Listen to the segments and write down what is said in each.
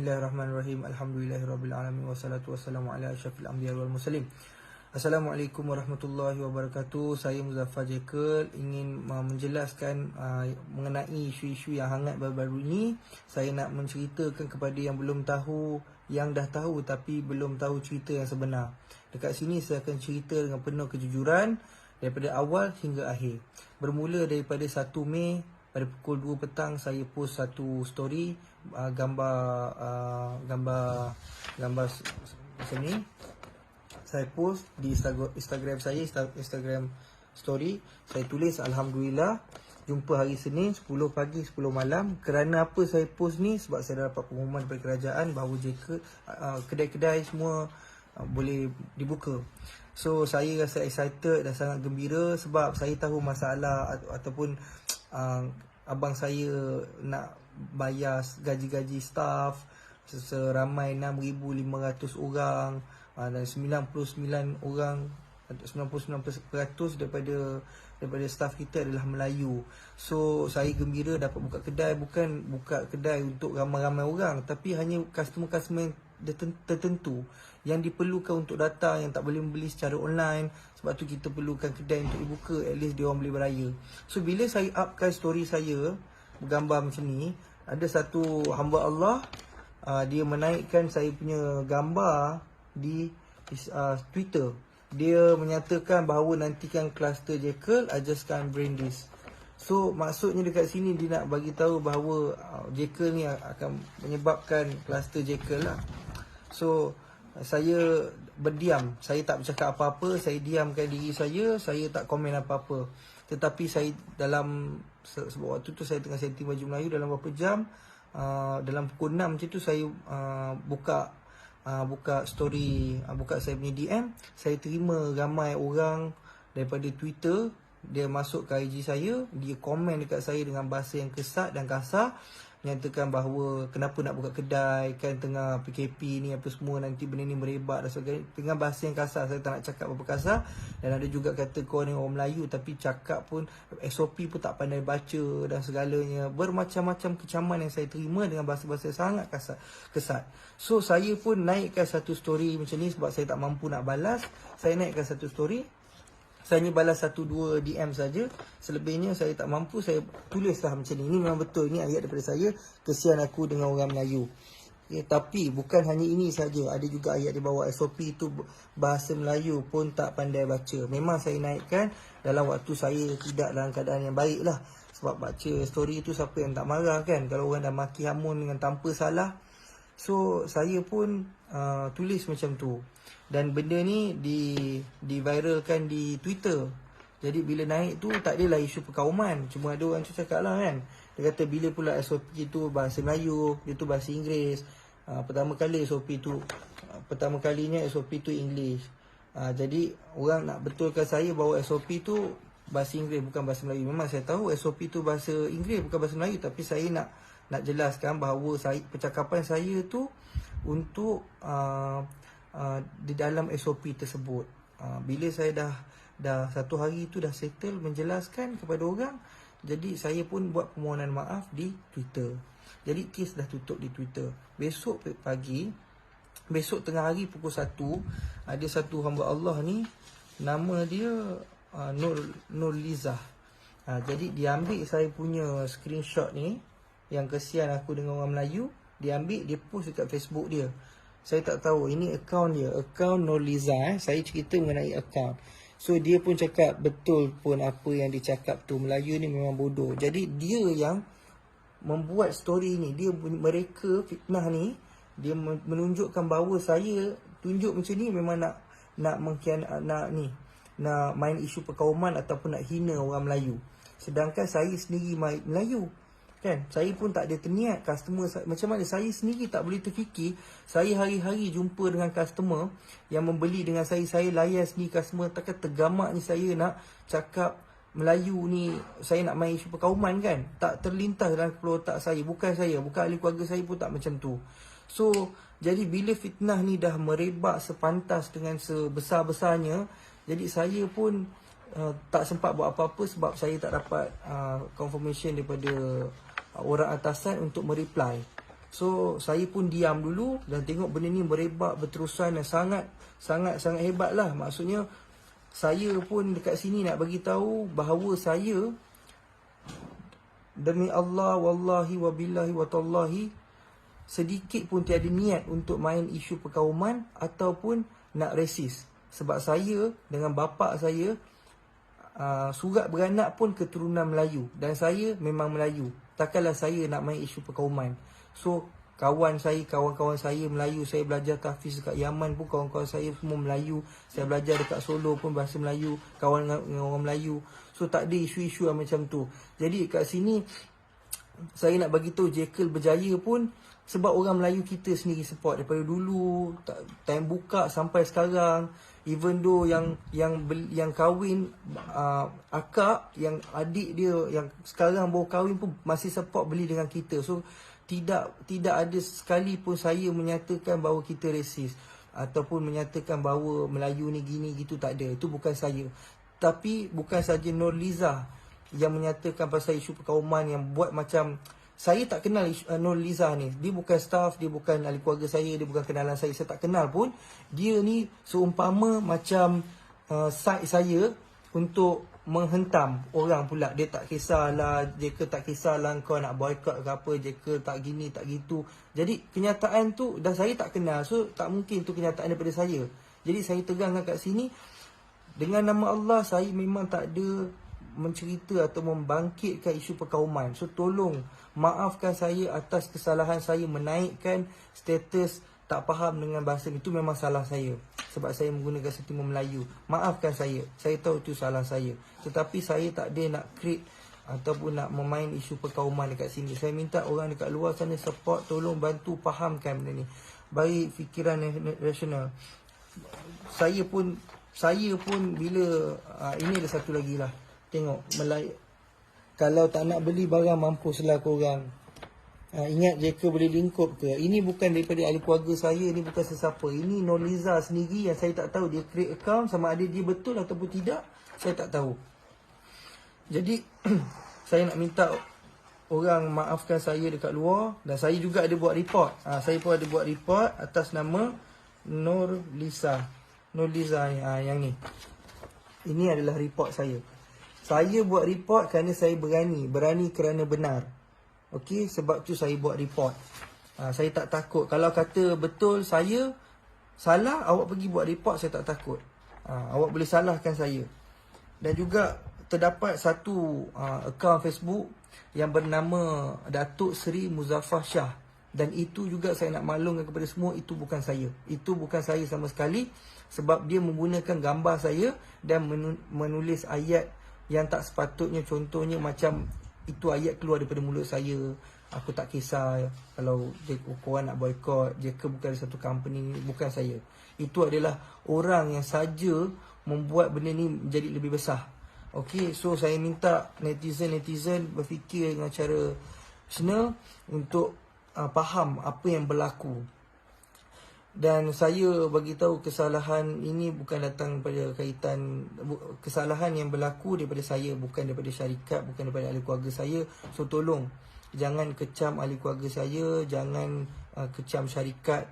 Bismillahirrahmanirrahim. Alhamdulillahirabbil alamin wassalatu wassalamu ala asyrafil anbiya'i wal mursalin. Assalamualaikum warahmatullahi wabarakatuh. Saya Muzaffar Jekyll ingin menjelaskan mengenai isu-isu yang hangat baru-baru ini. Saya nak menceritakan kepada yang belum tahu, yang dah tahu tapi belum tahu cerita yang sebenar. Dekat sini saya akan cerita dengan penuh kejujuran daripada awal hingga akhir. Bermula daripada 1 Mei pada pukul 2 petang saya post satu story gambar macam ni. Saya post di Instagram saya, Instagram story. Saya tulis Alhamdulillah jumpa hari Senin 10 pagi 10 malam. Kerana apa saya post ni? Sebab saya dah dapat pengumuman daripada kerajaan bahawa kedai-kedai semua boleh dibuka. So saya rasa excited dan sangat gembira sebab saya tahu masalah ataupun abang saya nak bayar gaji-gaji staff seramai 6,500 orang dan 99% daripada staff kita adalah Melayu. So saya gembira dapat buka kedai, bukan buka kedai untuk ramai-ramai orang, tapi hanya customer-customer tertentu yang diperlukan untuk datang, yang tak boleh membeli secara online. Sebab tu kita perlukan kedai untuk dibuka, at least dia orang boleh beraya. So bila saya upkan story saya bergambar macam ni, ada satu hamba Allah dia menaikkan saya punya gambar di Twitter. Dia menyatakan bahawa nantikan kluster Jekyll, I just can't bring this. So maksudnya dekat sini dia nak bagi tahu bahawa Jekyll ni akan menyebabkan kluster Jekyll lah. So saya berdiam, saya tak bercakap apa-apa, saya diamkan diri saya tak komen apa-apa. Tetapi saya sebab waktu tu saya tengah setting baju Melayu, dalam beberapa jam, dalam pukul 6 macam tu saya buka story, buka saya punya DM. Saya terima ramai orang daripada Twitter, dia masuk ke IG saya, dia komen dekat saya dengan bahasa yang kesat dan kasar, menyatakan bahawa kenapa nak buka kedai, kan tengah PKP ni apa semua, nanti benda ni merebak dan sebagainya, dengan bahasa yang kasar. Saya tak nak cakap apa kasar. Dan ada juga kata kau ni orang Melayu tapi cakap pun SOP pun tak pandai baca dan segalanya. Bermacam-macam kecaman yang saya terima dengan bahasa-bahasa sangat kesat. So saya pun naikkan satu story macam ni sebab saya tak mampu nak balas. Saya naikkan satu story, saya hanya balas 1-2 DM saja. Selebihnya saya tak mampu. Saya tulislah macam ni. Ini memang betul. Ini ayat daripada saya. Kesian aku dengan orang Melayu. Tapi bukan hanya ini saja. Ada juga ayat di bawah. SOP itu bahasa Melayu pun tak pandai baca. Memang saya naikkan dalam waktu saya tidak dalam keadaan yang baik lah. Sebab baca story itu siapa yang tak marah kan, kalau orang dah maki hamun dengan tanpa salah. So saya pun tulis macam tu. Dan benda ni diviralkan di Twitter. Jadi bila naik tu tak adalah isu perkauman. Cuma ada orang tu cakap lah kan, dia kata bila pula SOP tu bahasa Melayu, dia tu bahasa Inggeris. Pertama kalinya SOP tu English. Jadi orang nak betulkan saya bahawa SOP tu bahasa Inggeris bukan bahasa Melayu. Memang saya tahu SOP tu bahasa Inggeris bukan bahasa Melayu, tapi saya nak jelaskan bahawa percakapan saya tu untuk di dalam SOP tersebut. Bila saya dah satu hari tu dah settle menjelaskan kepada orang, jadi saya pun buat permohonan maaf di Twitter. Jadi kes dah tutup di Twitter. Besok tengah hari pukul 1, ada satu hamba Allah ni, nama dia Nur Lizah. Jadi dia ambil saya punya screenshot ni, yang kesian aku dengan orang Melayu, dia ambil, dia post dekat Facebook dia. Saya tak tahu, ini akaun dia, akaun Nur Lizah. Saya cerita mengenai akaun. So dia pun cakap betul pun apa yang dia cakap tu, Melayu ni memang bodoh. Jadi dia yang membuat story ni, mereka fitnah ni, dia menunjukkan bahawa saya tunjuk macam ni memang nak main isu perkauman ataupun nak hina orang Melayu. Sedangkan saya sendiri Melayu kan, saya pun tak ada terniat customer macam mana. Saya sendiri tak boleh terfikir, saya hari-hari jumpa dengan customer yang membeli dengan saya layan sendiri customer. Takkan tergamak ni saya nak cakap Melayu ni, saya nak main isu perkauman kan. Tak terlintas dalam kepala otak saya. Bukan ahli keluarga saya pun tak macam tu. So jadi bila fitnah ni dah merebak sepantas dengan sebesar-besarnya, jadi saya pun tak sempat buat apa-apa sebab saya tak dapat confirmation daripada orang atasan untuk mereply. So saya pun diam dulu dan tengok benda ni merebak berterusan dan sangat hebat lah. Maksudnya saya pun dekat sini nak bagi tahu bahawa saya, demi Allah, wallahi wabillahi watallahi, sedikit pun tiada niat untuk main isu perkauman ataupun nak resis. Sebab saya dengan bapa saya surat beranak pun keturunan Melayu dan saya memang Melayu. Takkanlah saya nak main isu perkauman. So kawan-kawan saya Melayu, saya belajar tahfiz dekat Yaman pun kawan-kawan saya semua Melayu. Saya belajar dekat Solo pun bahasa Melayu, kawan dengan orang Melayu. So tak ada isu-isu yang macam tu. Jadi kat sini saya nak bagi tahu Jekyll berjaya pun sebab orang Melayu kita sendiri support daripada dulu, time buka sampai sekarang. Even though yang kahwin akak, yang adik dia yang sekarang baru kahwin pun masih support beli dengan kita. So tidak ada sekali pun saya menyatakan bahawa kita resis ataupun menyatakan bahawa Melayu ni gini gitu, tak ada. Itu bukan saya. Tapi bukan saja Nurliza yang menyatakan pasal isu perkauman yang buat macam, saya tak kenal Nurliza ni. Dia bukan staff, dia bukan ahli keluarga saya, dia bukan kenalan saya tak kenal pun. Dia ni seumpama macam side saya untuk menghentam orang pula. Dia tak kisahlah, Jekyll tak kisahlah kau nak boycott ke apa, Jekyll tak gini tak gitu. Jadi kenyataan tu dah saya tak kenal. So tak mungkin tu kenyataan daripada saya. Jadi saya terangkan kat sini, dengan nama Allah saya memang tak ada mencerita atau membangkitkan isu perkauman. So tolong maafkan saya atas kesalahan saya menaikkan status tak faham dengan bahasa. Itu memang salah saya sebab saya menggunakan sentimen Melayu. Maafkan saya. Saya tahu itu salah saya. Tetapi saya tak ada nak create ataupun nak memain isu perkauman dekat sini. Saya minta orang dekat luar sana support, tolong bantu fahamkan benda ni. Baik fikiran rasional. Saya pun bila ini ada satu lagi lah. Tengok Melayu, kalau tak nak beli barang mampuslah korang. Ingat Jekyll boleh lingkup ke? Ini bukan daripada ahli keluarga saya, ini bukan sesiapa. Ini Nurliza sendiri yang saya tak tahu dia create account, sama ada dia betul ataupun tidak, saya tak tahu. Jadi saya nak minta orang maafkan saya dekat luar. Dan saya juga ada buat report. Saya pun ada buat report atas nama Nurliza ni, yang ni. Ini adalah report saya. Saya buat report kerana saya berani kerana benar. Okey, sebab tu saya buat report. Saya tak takut. Kalau kata betul saya salah, awak pergi buat report, saya tak takut. Awak boleh salahkan saya. Dan juga terdapat satu akaun Facebook yang bernama Datuk Seri Muzaffar Shah. Dan itu juga saya nak maklumkan kepada semua, itu bukan saya. Itu bukan saya sama sekali. Sebab dia menggunakan gambar saya dan menulis ayat yang tak sepatutnya. Contohnya macam itu ayat keluar daripada mulut saya. Aku tak kisah kalau korang nak boycott, Jekyll bukan satu company, bukan saya. Itu adalah orang yang saja membuat benda ni menjadi lebih besar. Okey, so saya minta netizen berfikir dengan cara rasional untuk faham apa yang berlaku. Dan saya bagi tahu kesalahan ini bukan datang pada kaitan, kesalahan yang berlaku daripada saya, bukan daripada syarikat, bukan daripada ahli keluarga saya. So tolong jangan kecam ahli keluarga saya, jangan kecam syarikat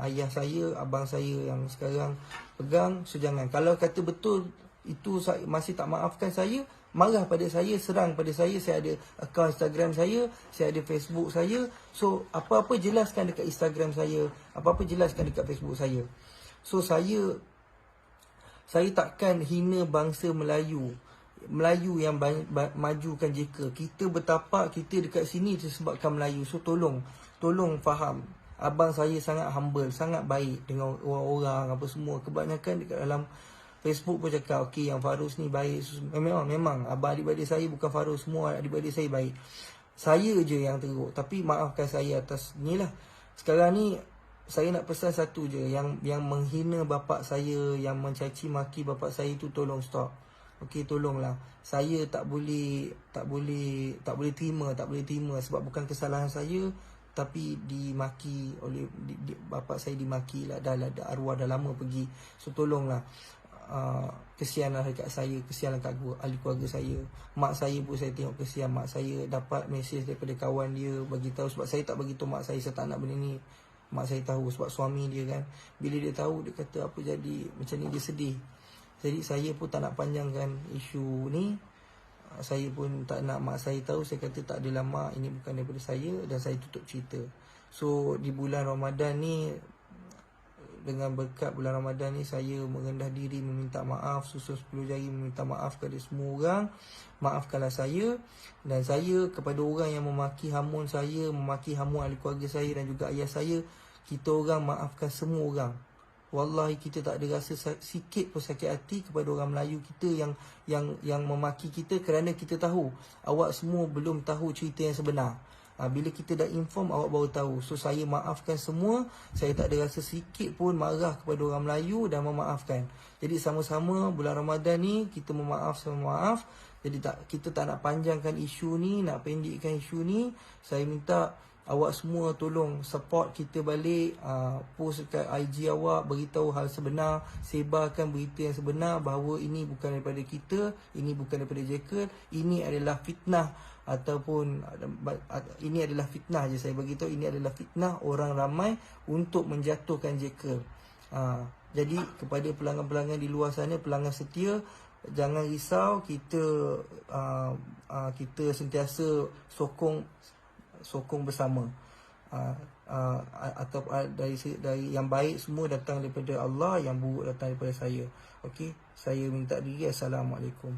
ayah saya, abang saya yang sekarang pegang. So jangan. Kalau kata betul itu masih tak maafkan saya, marah pada saya, serang pada saya ada akaun Instagram saya ada Facebook saya. So apa-apa jelaskan dekat Instagram saya, apa-apa jelaskan dekat Facebook saya. So saya takkan hina bangsa Melayu yang majukan Jekyll. Kita bertapak, kita dekat sini disebabkan Melayu. So tolong faham. Abang saya sangat humble, sangat baik dengan orang-orang apa semua. Kebanyakan dekat dalam Facebook pun cakap, okey yang Farus ni baik. Memang abang adik-adik saya bukan Farus, semua adik-adik saya baik. Saya je yang teruk. Tapi maafkan saya atas ni lah. Sekarang ni saya nak pesan satu je, yang menghina bapak saya, yang mencaci maki bapak saya tu tolong stop. Okey, tolonglah. Saya tak boleh terima sebab bukan kesalahan saya, tapi dimaki oleh bapak saya, dimaki lah, dah arwah dah lama pergi. So tolonglah. kesianlah dekat saya, kesianlah kat ahli keluarga saya. Mak saya pun saya tengok kesian mak saya, dapat mesej daripada kawan dia bagi tahu, sebab saya tak bagi tahu mak saya tak nak benda ni. Mak saya tahu sebab suami dia kan. Bila dia tahu, dia kata apa jadi macam ni, dia sedih. Jadi saya pun tak nak panjangkan isu ni. Saya pun tak nak mak saya tahu. Saya kata tak adalah mak, ini bukan daripada saya, dan saya tutup cerita. So di bulan Ramadan ni, dengan berkat bulan Ramadan ni, saya merendah diri meminta maaf, susun 10 jari meminta maaf kepada semua orang. Maafkanlah saya. Dan saya kepada orang yang memaki hamun saya, memaki hamun ahli keluarga saya dan juga ayah saya, kita orang maafkan semua orang. Wallahi kita tak ada rasa sikit pun sakit hati kepada orang Melayu kita yang memaki kita, kerana kita tahu awak semua belum tahu cerita yang sebenar. Bila kita dah inform, awak baru tahu. So saya maafkan semua. Saya tak ada rasa sikit pun marah kepada orang Melayu dan memaafkan. Jadi sama-sama bulan Ramadan ni kita memaaf sama maaf. Jadi kita tak nak panjangkan isu ni, nak pendekkan isu ni. Saya minta awak semua tolong support kita balik, post dekat IG awak, beritahu hal sebenar, sebarkan berita yang sebenar bahawa ini bukan daripada kita, ini bukan daripada Jekyll, ini adalah fitnah. Ataupun ini adalah fitnah je, saya beritahu ini adalah fitnah orang ramai untuk menjatuhkan Jekyll. Jadi kepada pelanggan-pelanggan di luar sana, pelanggan setia, jangan risau, kita sentiasa sokong bersama. Atau dari yang baik semua datang daripada Allah, yang buruk datang daripada saya. Okey, saya minta diri. Assalamualaikum.